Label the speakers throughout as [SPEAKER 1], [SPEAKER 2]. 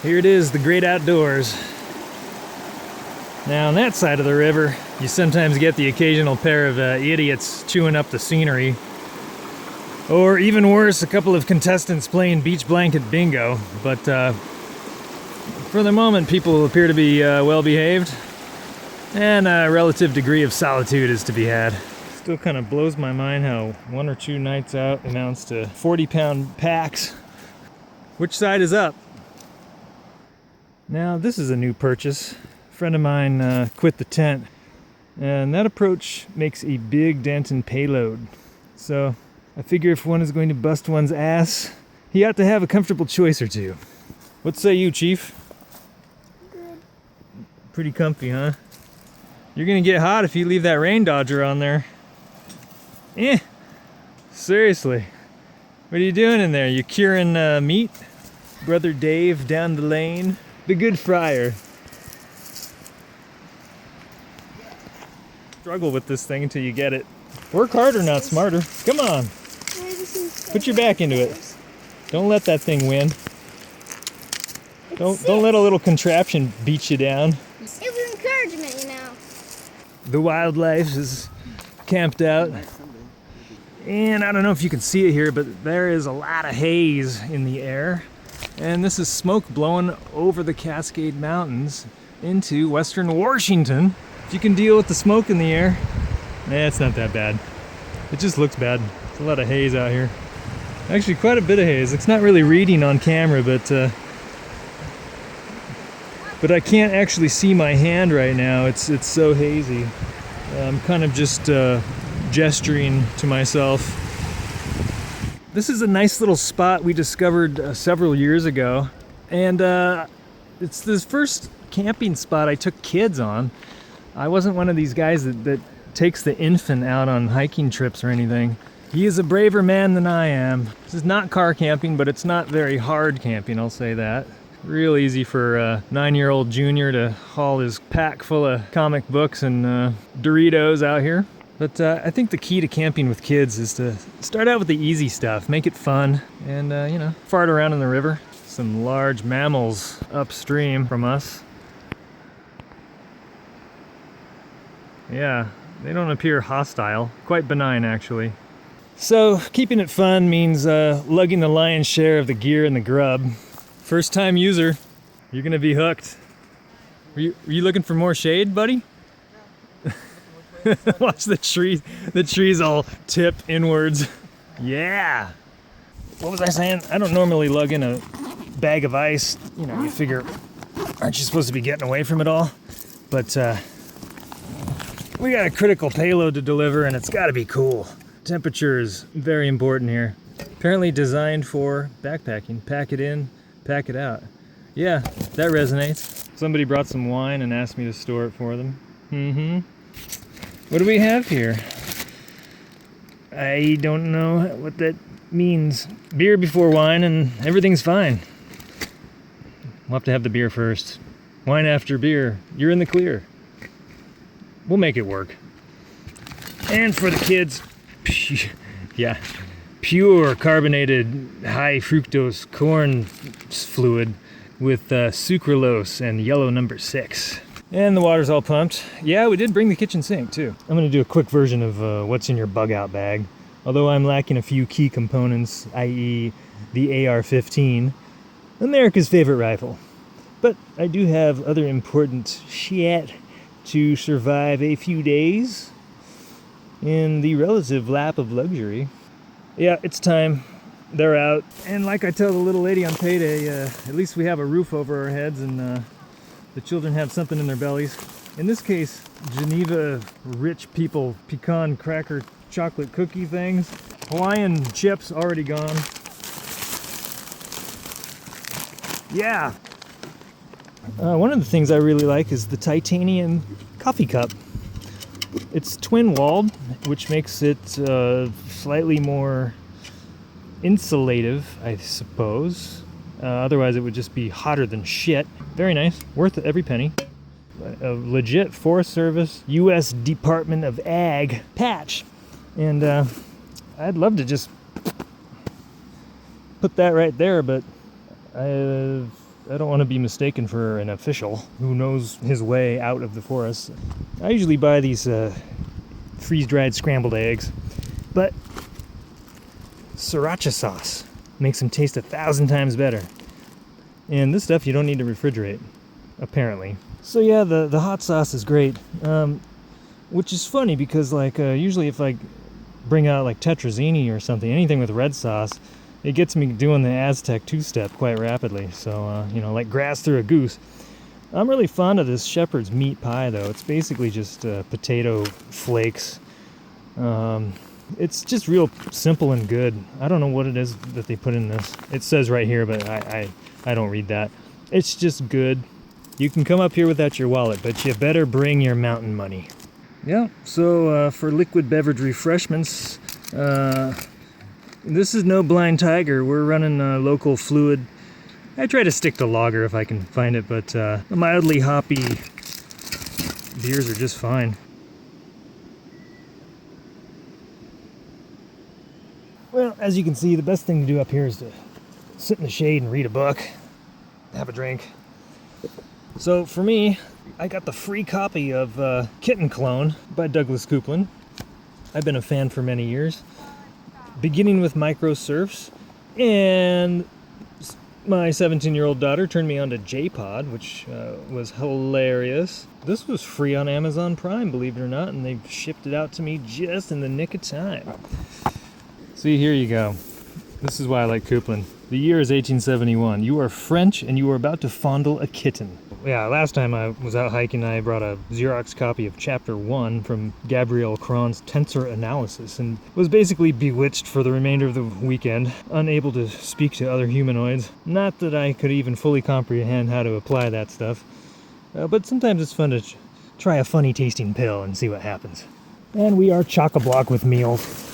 [SPEAKER 1] Here it is, the great outdoors. Now on that side of the river, you sometimes get the occasional pair of idiots chewing up the scenery. Or even worse, a couple of contestants playing beach blanket bingo. But for the moment, people appear to be well behaved. And a relative degree of solitude is to be had. Still kind of blows my mind how 1 or 2 nights out amounts to 40-pound packs. Which side is up? Now this is a new purchase. A friend of mine quit the tent, and that approach makes a big dent in payload. So I figure if one is going to bust one's ass, he ought to have a comfortable choice or two. What say you, Chief?
[SPEAKER 2] Good.
[SPEAKER 1] Pretty comfy, huh? You're gonna get hot if you leave that rain dodger on there. Seriously. What are you doing in there? You curing meat? Brother Dave down the lane. The good friar. Struggle with this thing until you get it. Work harder, not smarter. Come on. Put your back into it. Don't let that thing win. Don't let a little contraption beat you down.
[SPEAKER 2] It was encouragement, you know.
[SPEAKER 1] The wildlife is camped out. And I don't know if you can see it here, but there is a lot of haze in the air. And this is smoke blowing over the Cascade Mountains into western Washington. If you can deal with the smoke in the air, it's not that bad. It just looks bad. There's a lot of haze out here. Actually, quite a bit of haze. It's not really reading on camera, but I can't actually see my hand right now. It's so hazy. I'm kind of just gesturing to myself. This is a nice little spot we discovered several years ago, and it's the first camping spot I took kids on. I wasn't one of these guys that takes the infant out on hiking trips or anything. He is a braver man than I am. This is not car camping, but it's not very hard camping, I'll say that. Real easy for a 9-year-old junior to haul his pack full of comic books and Doritos out here. But I think the key to camping with kids is to start out with the easy stuff, make it fun, and fart around in the river. Some large mammals upstream from us. Yeah, they don't appear hostile. Quite benign, actually. So, keeping it fun means lugging the lion's share of the gear and the grub. First time user, you're gonna be hooked. Were you looking for more shade, buddy? Watch the trees all tip inwards. Yeah. What was I saying? I don't normally lug in a bag of ice. You know, you figure, aren't you supposed to be getting away from it all? But we got a critical payload to deliver, and it's got to be cool. Temperature is very important here. Apparently designed for backpacking. Pack it in, pack it out. Yeah, that resonates. Somebody brought some wine and asked me to store it for them. Mm-hmm. What do we have here? I don't know what that means. Beer before wine and everything's fine. We'll have to have the beer first. Wine after beer. You're in the clear. We'll make it work. And for the kids, yeah, pure carbonated high fructose corn fluid with sucralose and yellow number 6. And the water's all pumped. Yeah, we did bring the kitchen sink too. I'm gonna do a quick version of what's in your bug out bag. Although I'm lacking a few key components, i.e. the AR-15, America's favorite rifle. But I do have other important shit to survive a few days in the relative lap of luxury. Yeah, it's time. They're out. And like I tell the little lady on payday, at least we have a roof over our heads and the children have something in their bellies. In this case, Geneva rich people pecan cracker chocolate cookie things. Hawaiian chips already gone. Yeah. One of the things I really like is the titanium coffee cup. It's twin-walled, which makes it slightly more insulative, I suppose. Otherwise it would just be hotter than shit. Very nice, worth every penny. A legit Forest Service, U.S. Department of Ag patch. And I'd love to just put that right there, but I don't want to be mistaken for an official who knows his way out of the forest. I usually buy these freeze-dried scrambled eggs, but sriracha sauce makes them taste 1,000 times better. And this stuff you don't need to refrigerate, apparently. So yeah, the hot sauce is great, which is funny because like usually if I bring out like tetrazzini or something, anything with red sauce, it gets me doing the Aztec two-step quite rapidly. So, you know, like grass through a goose. I'm really fond of this shepherd's meat pie, though. It's basically just potato flakes. It's just real simple and good. I don't know what it is that they put in this. It says right here, but I don't read that. It's just good. You can come up here without your wallet, but you better bring your mountain money. Yeah, so for liquid beverage refreshments, this is no Blind Tiger. We're running local fluid. I try to stick to lager if I can find it, but the mildly hoppy beers are just fine. Well, as you can see, the best thing to do up here is to sit in the shade and read a book, have a drink. So for me, I got the free copy of Kitten Clone by Douglas Coupland. I've been a fan for many years, beginning with Micro Surfs, and my 17-year-old daughter turned me on to J-Pod, which was hilarious. This was free on Amazon Prime, believe it or not, and they shipped it out to me just in the nick of time. See, here you go. This is why I like Coupland. The year is 1871. You are French and you are about to fondle a kitten. Yeah, last time I was out hiking, I brought a Xerox copy of Chapter 1 from Gabriel Cron's Tensor Analysis and was basically bewitched for the remainder of the weekend, unable to speak to other humanoids. Not that I could even fully comprehend how to apply that stuff, but sometimes it's fun to try a funny tasting pill and see what happens. And we are chock-a-block with meals.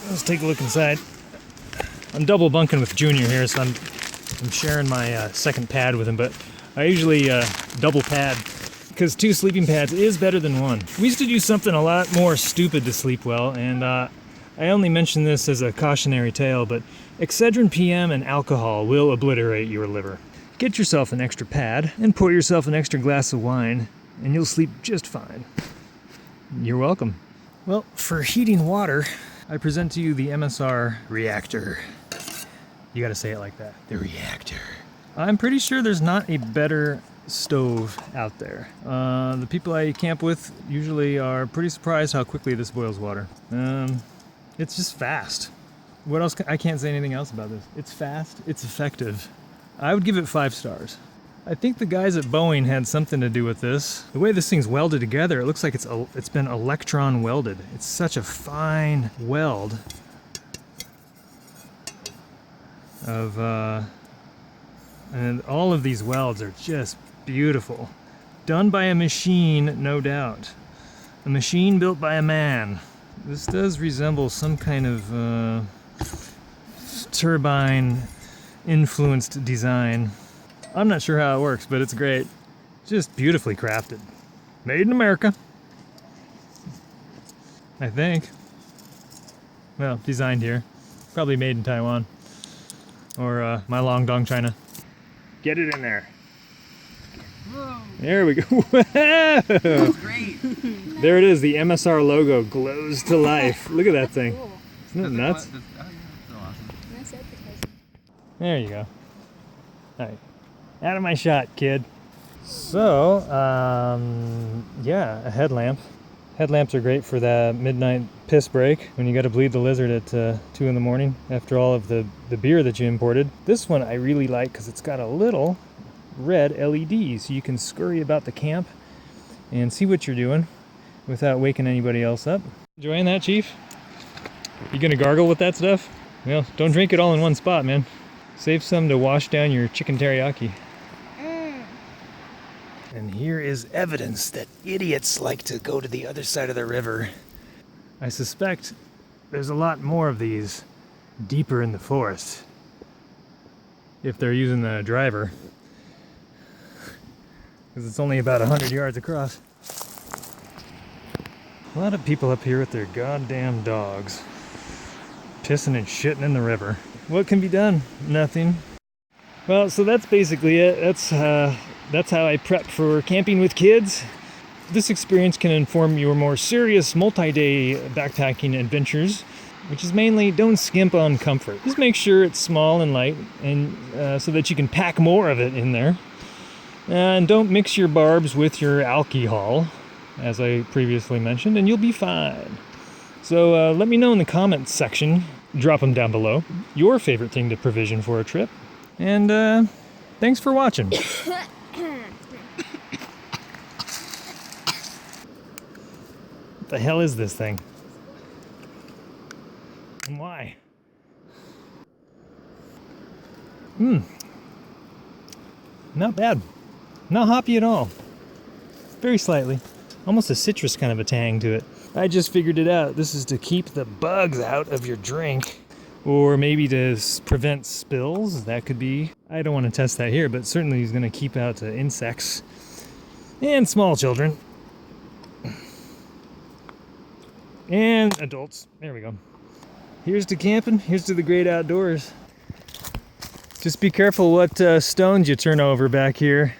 [SPEAKER 1] Let's take a look inside. I'm double bunking with Junior here, so I'm sharing my second pad with him, but I usually double pad because 2 sleeping pads is better than 1. We used to do something a lot more stupid to sleep well, and I only mention this as a cautionary tale, but Excedrin PM and alcohol will obliterate your liver. Get yourself an extra pad and pour yourself an extra glass of wine, and you'll sleep just fine. You're welcome. Well, for heating water, I present to you the MSR reactor. You gotta say it like that. The reactor. I'm pretty sure there's not a better stove out there. The people I camp with usually are pretty surprised how quickly this boils water. It's just fast. What else? I can't say anything else about this. It's fast, it's effective. I would give it 5 stars. I think the guys at Boeing had something to do with this. The way this thing's welded together, it looks like it's been electron welded. It's such a fine weld of, and all of these welds are just beautiful. Done by a machine, no doubt. A machine built by a man. This does resemble some kind of turbine influenced design. I'm not sure how it works, but it's great. Just beautifully crafted. Made in America. I think. Well, designed here. Probably made in Taiwan. Or Mylongdong, China. Get it in there.
[SPEAKER 3] Whoa.
[SPEAKER 1] There we go.
[SPEAKER 3] That's great.
[SPEAKER 1] There it is. The MSR logo glows to life. Look at that thing.
[SPEAKER 2] Cool.
[SPEAKER 1] Isn't that nuts?
[SPEAKER 3] Oh, yeah, that's so awesome.
[SPEAKER 2] Nice advertising.
[SPEAKER 1] There you go. All right. Out of my shot, kid. So, yeah, a headlamp. Headlamps are great for that midnight piss break when you got to bleed the lizard at 2 in the morning after all of the beer that you imported. This one I really like because it's got a little red LED, so you can scurry about the camp and see what you're doing without waking anybody else up. Enjoying that, Chief? You gonna gargle with that stuff? Well, don't drink it all in one spot, man. Save some to wash down your chicken teriyaki. And here is evidence that idiots like to go to the other side of the river. I suspect there's a lot more of these deeper in the forest. If they're using the driver. because it's only about 100 yards across. A lot of people up here with their goddamn dogs. Pissing and shitting in the river. What can be done? Nothing. Well, so that's basically it. That's how I prep for camping with kids. This experience can inform your more serious multi-day backpacking adventures, which is mainly don't skimp on comfort. Just make sure it's small and light, and so that you can pack more of it in there. And don't mix your barbs with your alcohol, as I previously mentioned, and you'll be fine. So let me know in the comments section, drop them down below, your favorite thing to provision for a trip. And thanks for watching. What the hell is this thing? And why? Not bad. Not hoppy at all. Very slightly. Almost a citrus kind of a tang to it. I just figured it out. This is to keep the bugs out of your drink. Or maybe to prevent spills. That could be. I don't want to test that here, but certainly he's going to keep out insects. And small children. And adults. There we go. Here's to camping. Here's to the great outdoors. Just be careful what stones you turn over back here.